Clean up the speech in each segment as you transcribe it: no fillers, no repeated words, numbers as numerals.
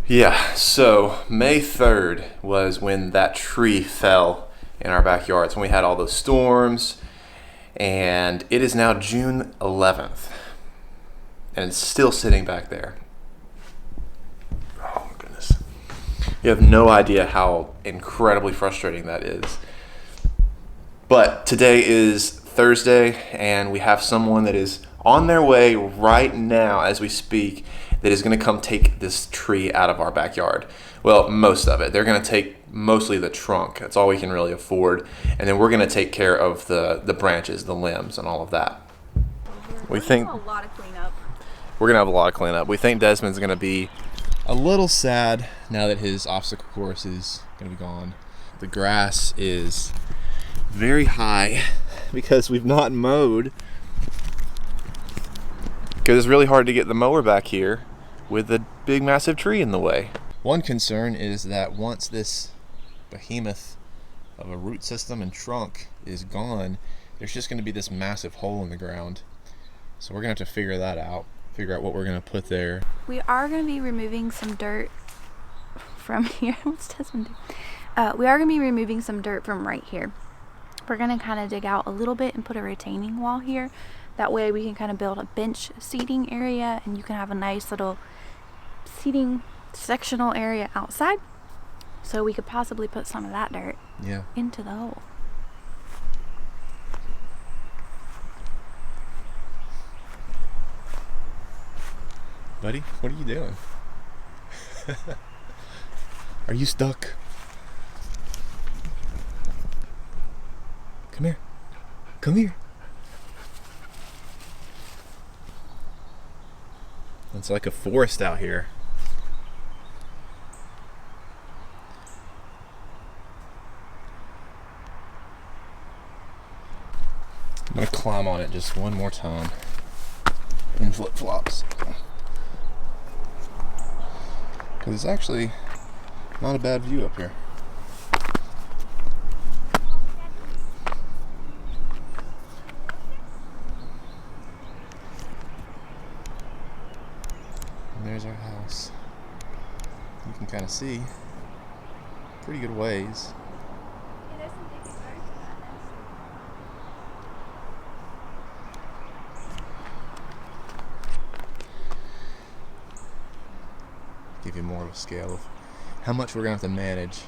Yeah, so May 3rd was when that tree fell in our backyards, when we had all those storms, and it is now June 11th, and it's still sitting back there. Oh my goodness. You have no idea how incredibly frustrating that is. But today is Thursday, and we have someone that is on their way right now as we speak that is going to come take this tree out of our backyard. Well, most of it. They're going to take mostly the trunk. That's all we can really afford. And then we're going to take care of the branches, the limbs, and all of that. We think a lot of cleanup. we're going to have a lot of cleanup. We think Desmond's going to be a little sad now that his obstacle course is going to be gone. The grass is very high because we've not mowed. Because it's really hard to get the mower back here with the big massive tree in the way. One concern is that once this behemoth of a root system and trunk is gone, there's just going to be this massive hole in the ground. So we're going to have to figure that out, figure out what we're going to put there. We are going to be removing some dirt from here. What's Desmond doing? We are going to be removing some dirt from right here. We're going to kind of dig out a little bit and put a retaining wall here. That way we can kind of build a bench seating area, and you can have a nice little seating sectional area outside. So we could possibly put some of that dirt into the hole. Buddy, what are you doing? Are you stuck? Come here. Come here. It's like a forest out here. I'm gonna climb on it just one more time in flip-flops. Because it's actually not a bad view up here. There's our house. You can kind of see pretty good ways. Yeah, there's some big birds around us. Give you more of a scale of how much we're gonna have to manage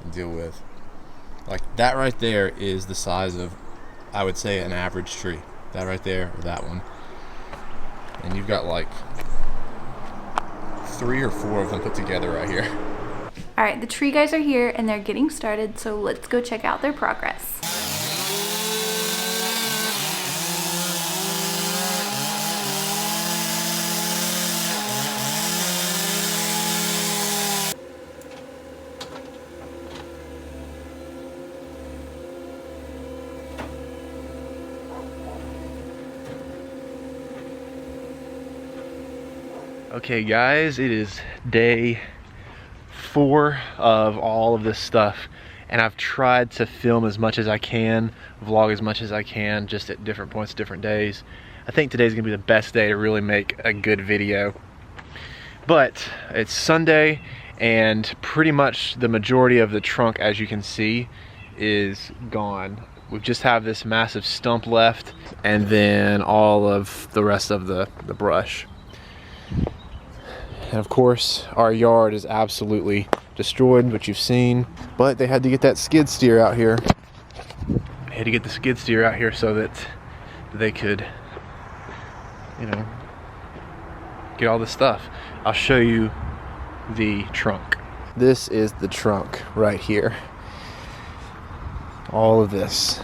and deal with. Like that right there is the size of, I would say, an average tree. That right there, or that one. And you've got like 3 or 4 of them put together right here. All right, the tree guys are here and they're getting started, so let's go check out their progress. Okay guys, it is day 4 of all of this stuff, and I've tried to film as much as I can, vlog as much as I can, just at different points, different days. I think today's gonna be the best day to really make a good video. But it's Sunday, and pretty much the majority of the trunk, as you can see, is gone. We just have this massive stump left, and then all of the rest of the brush. And of course, our yard is absolutely destroyed, which you've seen. But they had to get that skid steer out here. They had to get the skid steer out here so that they could, you know, get all this stuff. I'll show you the trunk. This is the trunk right here. All of this.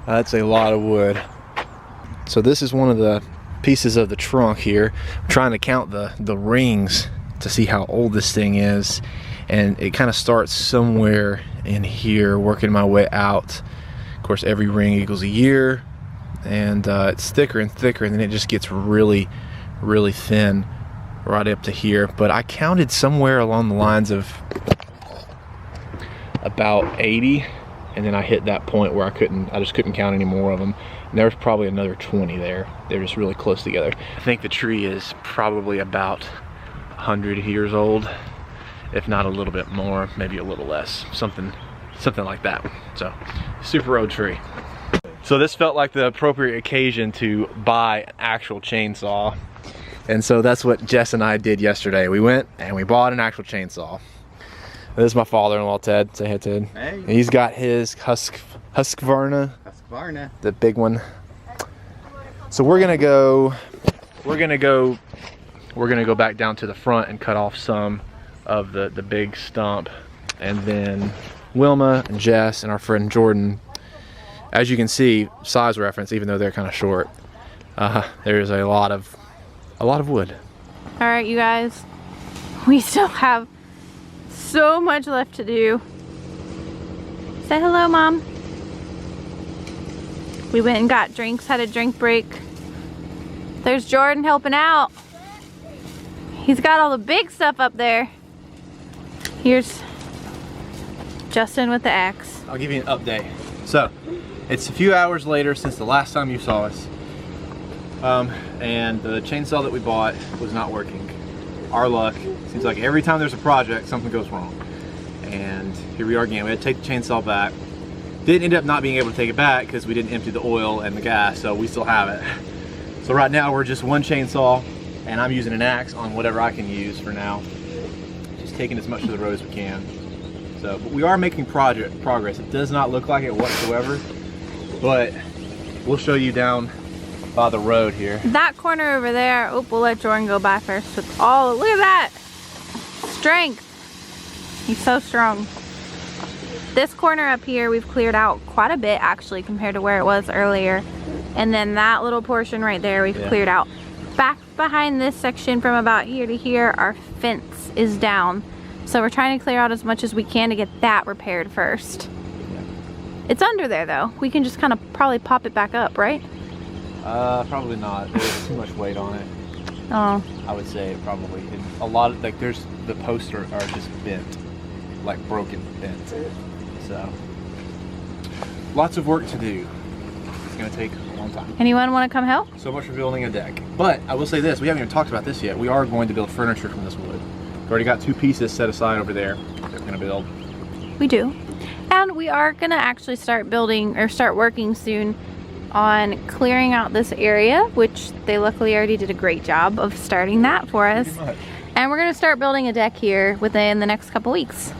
That's a lot of wood. So this is one of the pieces of the trunk here. I'm trying to count the rings to see how old this thing is, and it kind of starts somewhere in here, working my way out. Of course, every ring equals a year, and it's thicker and thicker, and then it just gets really thin right up to here. But I counted somewhere along the lines of about 80 and then I hit that point where I just couldn't count any more of them. And there's probably another 20 there. They're just really close together. I think the tree is probably about 100 years old, if not a little bit more, maybe a little less, something like that. So, super old tree. So this felt like the appropriate occasion to buy an actual chainsaw. And so that's what Jess and I did yesterday. We went and we bought an actual chainsaw. This is my father-in-law, Ted. Say hey, Ted. Hey. And he's got his Husqvarna, the big one. So we're gonna go back down to the front and cut off some of the big stump, and then Wilma and Jess and our friend Jordan, as you can see, size reference, even though they're kind of short, there's a lot of wood. All right, you guys, we still have so much left to do. Say hello, Mom. We went and got drinks, had a drink break. There's Jordan helping out. He's got all the big stuff up there. Here's Justin with the axe. I'll give you an update. So, it's a few hours later since the last time you saw us. And the chainsaw that we bought was not working. Our luck, seems like every time there's a project, something goes wrong. And here we are again. We had to take the chainsaw back. Didn't end up not being able to take it back because we didn't empty the oil and the gas, so we still have it. So right now we're just one chainsaw, and I'm using an axe on whatever I can use for now. Just taking as much of the road as we can. So, but we are making progress. It does not look like it whatsoever, but we'll show you down by the road here. That corner over there, oh, we'll let Jordan go by first with all, look at that! Strength! He's so strong. This corner up here, we've cleared out quite a bit actually compared to where it was earlier. And then that little portion right there, we've cleared out. Back behind this section from about here to here, our fence is down. So we're trying to clear out as much as we can to get that repaired first. Yeah. It's under there though. We can just kind of probably pop it back up, right? Probably not. There's too much weight on it. Oh. I would say probably. A lot of, like, there's, the posts are just bent. Like broken, bent. So, lots of work to do. It's gonna take a long time. Anyone want to come help? So much for building a deck. But I will say this, we haven't even talked about this yet. We are going to build furniture from this wood. We've already got 2 pieces set aside over there that we're gonna build. We do. And we are gonna actually start building, or start working soon on clearing out this area, which they luckily already did a great job of starting that for us. And we're gonna start building a deck here within the next couple weeks.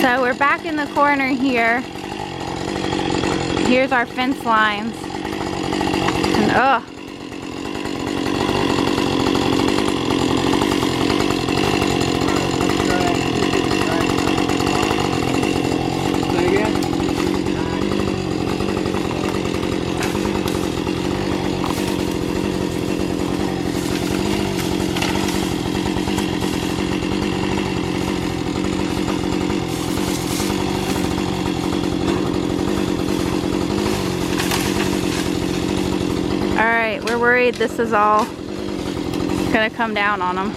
So we're back in the corner here. Here's our fence lines. And ugh. Alright, we're worried this is all gonna come down on them.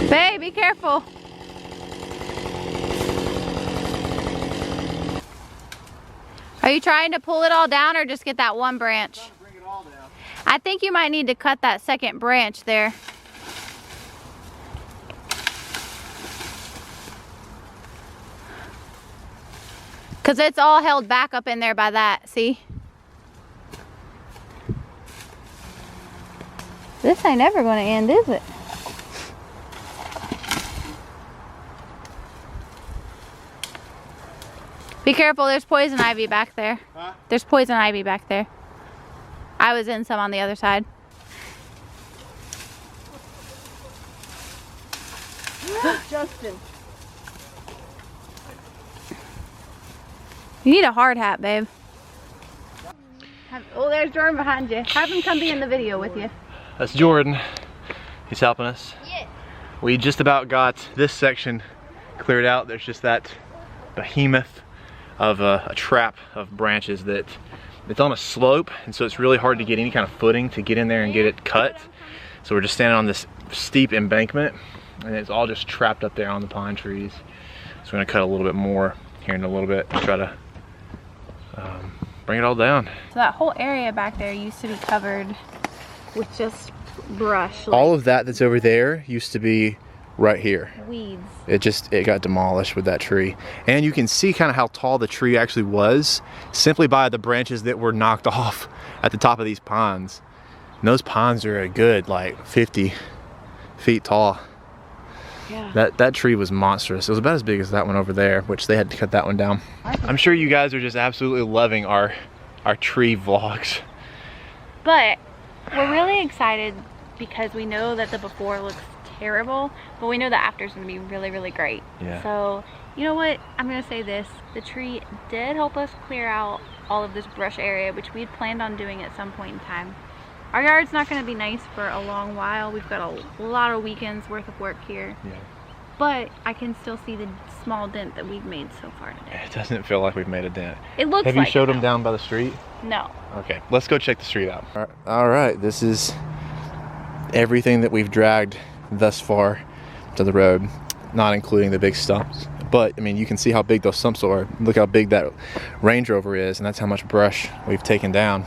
Babe, be careful. Are you trying to pull it all down or just get that one branch? I think you might need to cut that second branch there. Because it's all held back up in there by that, see? This ain't ever going to end, is it? Be careful, there's poison ivy back there. Huh? There's poison ivy back there. I was in some on the other side. Justin. You need a hard hat, babe. Oh, there's Jordan behind you. Have him come be in the video with you. That's Jordan. He's helping us. Yeah. We just about got this section cleared out. There's just that behemoth of a trap of branches that it's on a slope, and so it's really hard to get any kind of footing to get in there and get it cut. So we're just standing on this steep embankment, and it's all just trapped up there on the pine trees. So we're gonna cut a little bit more here in a little bit and try to bring it all down. So that whole area back there used to be covered with just brush. All of that that's over there used to be right here. Weeds. It got demolished with that tree. And you can see kind of how tall the tree actually was simply by the branches that were knocked off at the top of these pines. And those pines are a good like 50 feet tall. Yeah. That tree was monstrous. It was about as big as that one over there, which they had to cut that one down. I'm sure you guys are just absolutely loving our tree vlogs. But we're really excited because we know that the before looks terrible, but we know the after is going to be really, really great. Yeah. So, you know what? I'm going to say this. The tree did help us clear out all of this brush area, which we had planned on doing at some point in time. Our yard's not going to be nice for a long while. We've got a lot of weekends worth of work here. Yeah. But I can still see the small dent that we've made so far today. It doesn't feel like we've made a dent. It looks like Have you showed them down by the street? No. Okay, let's go check the street out. All right, this is everything that we've dragged thus far to the road, not including the big stumps. But, I mean, you can see how big those stumps are. Look how big that Range Rover is, and that's how much brush we've taken down.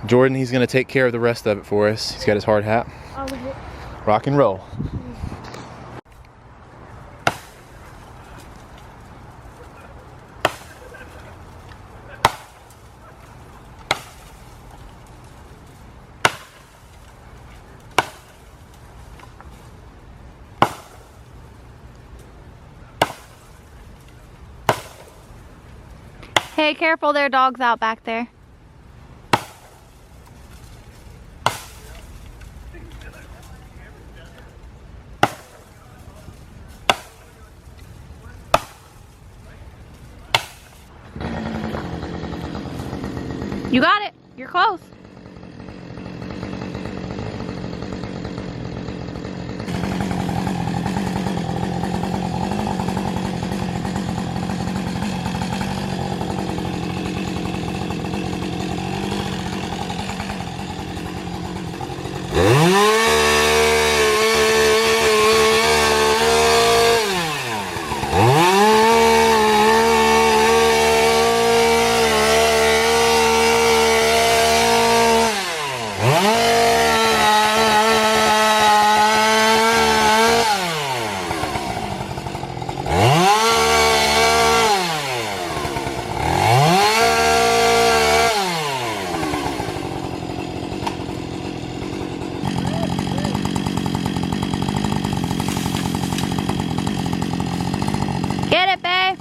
Jordan, he's gonna take care of the rest of it for us. He's got his hard hat. Rock and roll. Hey, careful, there are dogs out back there. You got it. You're close. Get it, babe.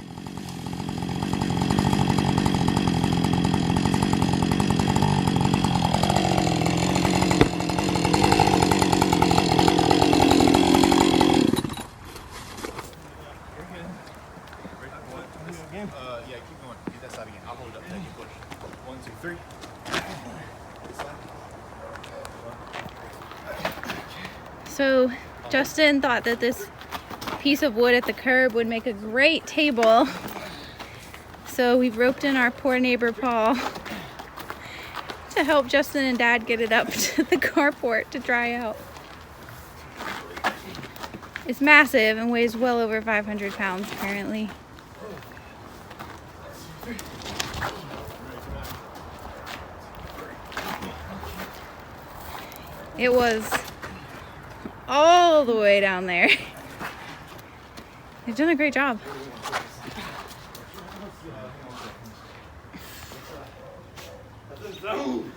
Yeah, keep going. Get that side again. I'll hold it up. Then you push. 1, 2, 3. So Justin thought that this piece of wood at the curb would make a great table. So we've roped in our poor neighbor Paul to help Justin and Dad get it up to the carport to dry out. It's massive and weighs well over 500 pounds apparently. It was all the way down there. They've done a great job. That's a zone.